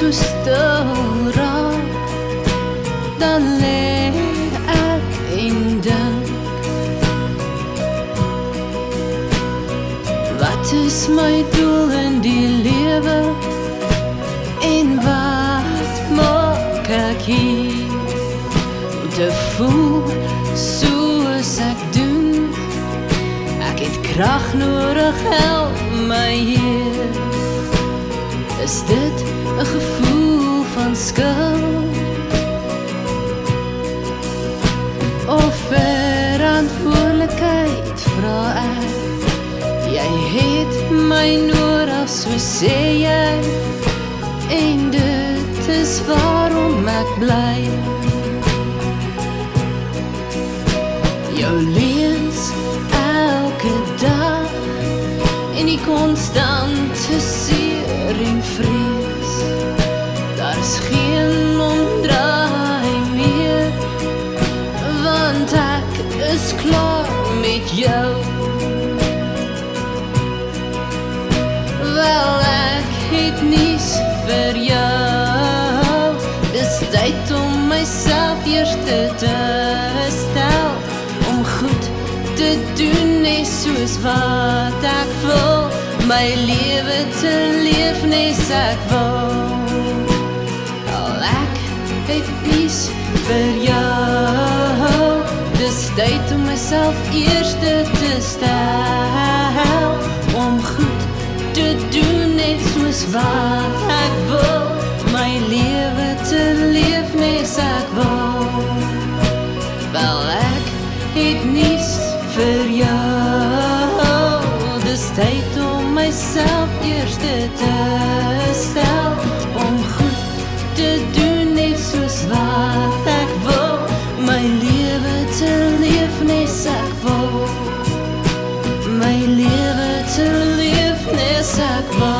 so stil raak, dan lê ek en dink, wat is my doel in die lewe, en wat maak ek hier, om te voel soos ek doen, ek het krag nodig, help my hier. Is dit 'n gevoel van skuld, of verantwoordelikheid, vra ek? Jy het my nodig, so sê jy, en dit is waarom ek bly. Jou leuns elke dag, en die konstante seer en vrees, daar is geen omdraai meer, want ek is klaar met jou. Wel, ek het nies vir jou, dis tyd om myself eers te stel, om goed te doen, net soos wat ek wil, my lewe te leef, net soos ek wil. Al ek het nies vir jou, dis tyd om myself eers te stel, om goed te doen, net soos wat ek wil, my lewe te leef, net soos ek wil. Wel, ek het nies vir jou, dis tyd om myself eers te stel, om goed te doen, net soos wat ek wil, my lewe te leef, net soos ek wil, my lewe te leef, net soos ek wil.